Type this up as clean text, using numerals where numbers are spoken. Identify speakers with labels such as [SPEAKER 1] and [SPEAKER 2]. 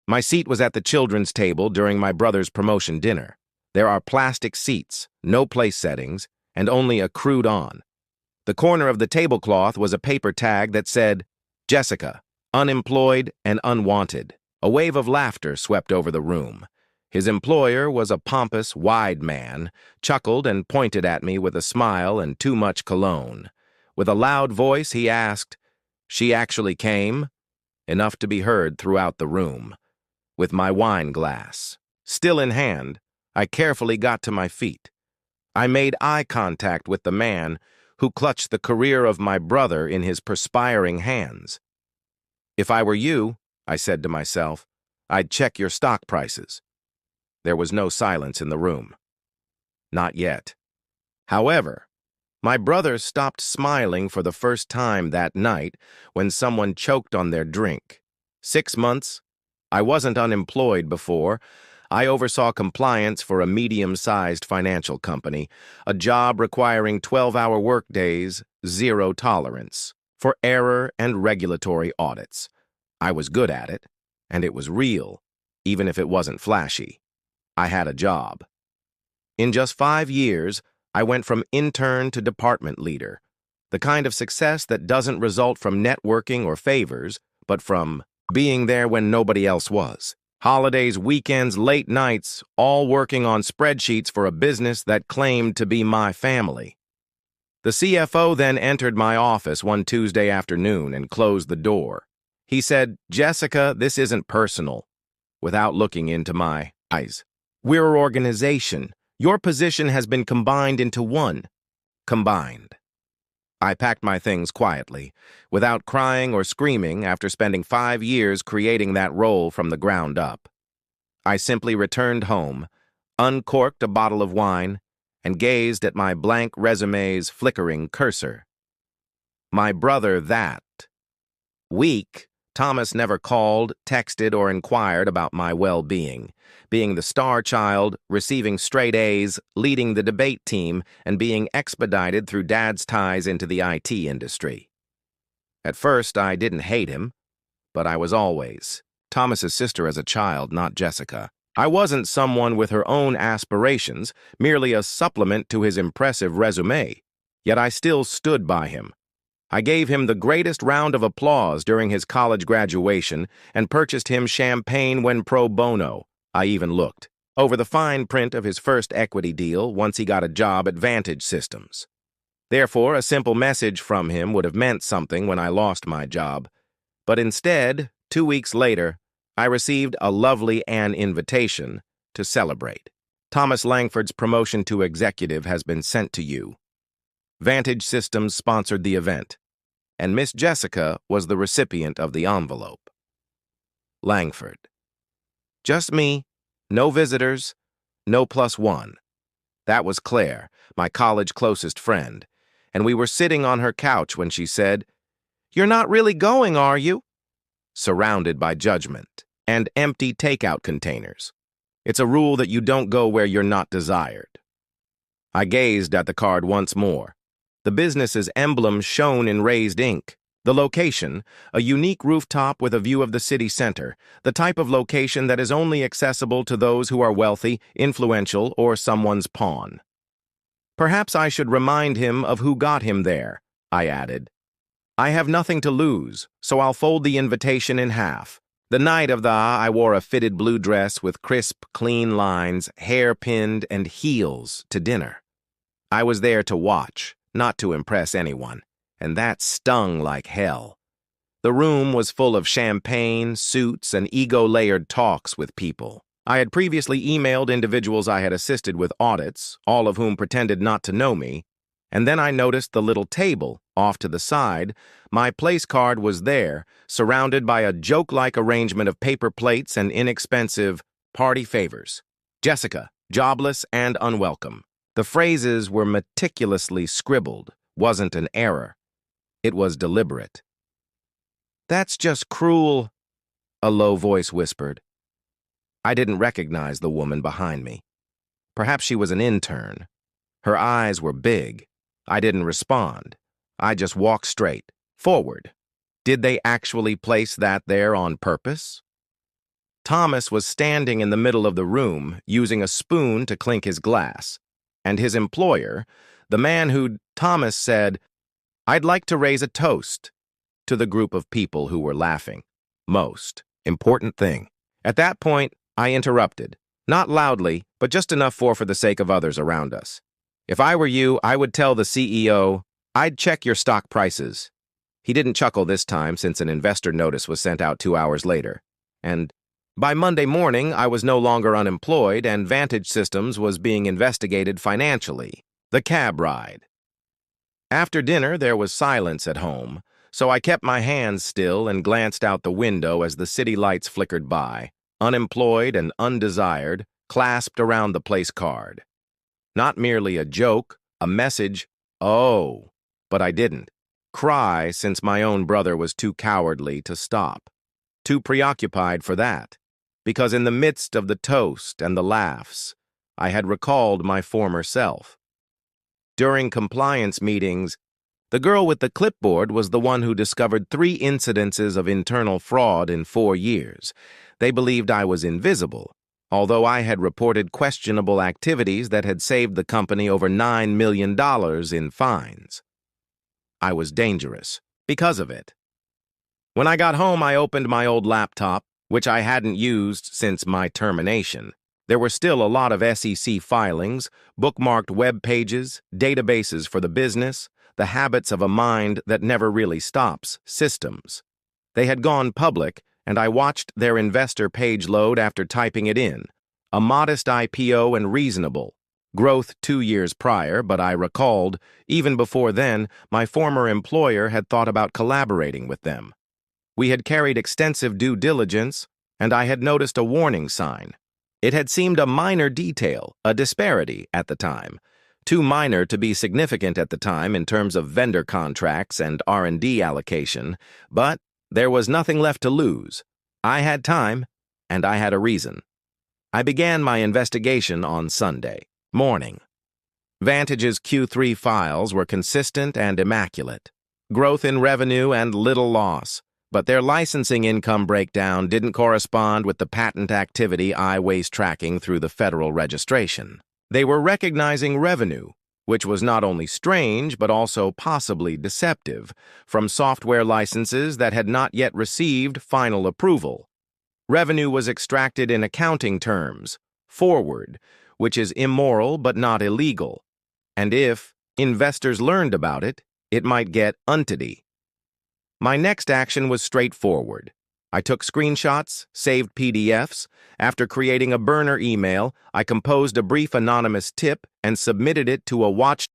[SPEAKER 1] My seat was at the children's table during my brother's promotion dinner. There are plastic seats, no place settings, and only a crude-on. The corner of the tablecloth was a paper tag that said, Jessica, unemployed and unwanted. A wave of laughter swept over the room. His employer was a pompous, wide man, chuckled and pointed at me with a smile and too much cologne. With a loud voice, he asked, "She actually came?" Enough to be heard throughout the room. With my wine glass still in hand, I carefully got to my feet. I made eye contact with the man who clutched the career of my brother in his perspiring hands. "If I were you," I said to myself, "I'd check your stock prices." There was no silence in the room. Not yet. However, my brother stopped smiling for the first time that night when someone choked on their drink. 6 months. I wasn't unemployed before. I oversaw compliance for a medium-sized financial company, a job requiring 12-hour workdays, zero tolerance for error and regulatory audits. I was good at it, and it was real, even if it wasn't flashy. I had a job. In just 5 years, I went from intern to department leader, the kind of success that doesn't result from networking or favors, but from being there when nobody else was. Holidays, weekends, late nights, all working on spreadsheets for a business that claimed to be my family. The CFO then entered my office one Tuesday afternoon and closed the door. He said, "Jessica, this isn't personal," without looking into my eyes. "We're an organization. Your position has been combined into one." Combined. I packed my things quietly, without crying or screaming after spending 5 years creating that role from the ground up. I simply returned home, uncorked a bottle of wine, and gazed at my blank resume's flickering cursor. My brother that week, Thomas never called, texted, or inquired about my well-being. Being the star child, receiving straight A's, leading the debate team, and being expedited through Dad's ties into the IT industry. At first, I didn't hate him, but I was always Thomas's sister as a child, not Jessica. I wasn't someone with her own aspirations, merely a supplement to his impressive resume, yet I still stood by him. I gave him the greatest round of applause during his college graduation and purchased him champagne when pro bono. I even looked over the fine print of his first equity deal once he got a job at Vantage Systems. Therefore, a simple message from him would have meant something when I lost my job. But instead, 2 weeks later, I received a lovely invitation to celebrate. Thomas Langford's promotion to executive has been sent to you. Vantage Systems sponsored the event, and Miss Jessica was the recipient of the envelope. Langford. Just me, no visitors, no +1. That was Claire, my college closest friend, and we were sitting on her couch when she said, "You're not really going, are you?" Surrounded by judgment and empty takeout containers. It's a rule that you don't go where you're not desired. I gazed at the card once more. The business's emblem shone in raised ink. The location, a unique rooftop with a view of the city center, the type of location that is only accessible to those who are wealthy, influential, or someone's pawn. Perhaps I should remind him of who got him there, I added. I have nothing to lose, so I'll fold the invitation in half. The night of I wore a fitted blue dress with crisp, clean lines, hair pinned, and heels to dinner. I was there to watch, not to impress anyone, and that stung like hell. The room was full of champagne, suits, and ego-layered talks with people. I had previously emailed individuals I had assisted with audits, all of whom pretended not to know me, and then I noticed the little table, off to the side. My place card was there, surrounded by a joke-like arrangement of paper plates and inexpensive party favors. Jessica, jobless and unwelcome. The phrases were meticulously scribbled, wasn't an error. It was deliberate. "That's just cruel," a low voice whispered. I didn't recognize the woman behind me. Perhaps she was an intern. Her eyes were big. I didn't respond. I just walked straight forward. Did they actually place that there on purpose? Thomas was standing in the middle of the room, using a spoon to clink his glass, and his employer, the man who'd, Thomas said, "I'd like to raise a toast," to the group of people who were laughing. Most important thing. At that point, I interrupted. Not loudly, but just enough for the sake of others around us. "If I were you, I would tell the CEO, I'd check your stock prices." He didn't chuckle this time since an investor notice was sent out 2 hours later. And by Monday morning, I was no longer unemployed and Vantage Systems was being investigated financially. The cab ride. After dinner, there was silence at home, so I kept my hands still and glanced out the window as the city lights flickered by, unemployed and undesired, clasped around the place card. Not merely a joke, a message, oh, but I didn't cry since my own brother was too cowardly to stop, too preoccupied for that, because in the midst of the toast and the laughs, I had recalled my former self. During compliance meetings, the girl with the clipboard was the one who discovered 3 incidences of internal fraud in 4 years. They believed I was invisible, although I had reported questionable activities that had saved the company over $9 million in fines. I was dangerous because of it. When I got home, I opened my old laptop, which I hadn't used since my termination. There were still a lot of SEC filings, bookmarked web pages, databases for the business, the habits of a mind that never really stops, systems. They had gone public, and I watched their investor page load after typing it in. A modest IPO and reasonable. Growth 2 years prior, but I recalled, even before then, my former employer had thought about collaborating with them. We had carried extensive due diligence, and I had noticed a warning sign. It had seemed a minor detail, a disparity at the time. Too minor to be significant at the time in terms of vendor contracts and R&D allocation, but there was nothing left to lose. I had time, and I had a reason. I began my investigation on Sunday morning. Vantage's Q3 files were consistent and immaculate. Growth in revenue and little loss, but their licensing income breakdown didn't correspond with the patent activity I was tracking through the federal registration. They were recognizing revenue, which was not only strange but also possibly deceptive, from software licenses that had not yet received final approval. Revenue was extracted in accounting terms, forward, which is immoral but not illegal, and if investors learned about it, it might get untity. My next action was straightforward. I took screenshots, saved PDFs. After creating a burner email, I composed a brief anonymous tip and submitted it to a watch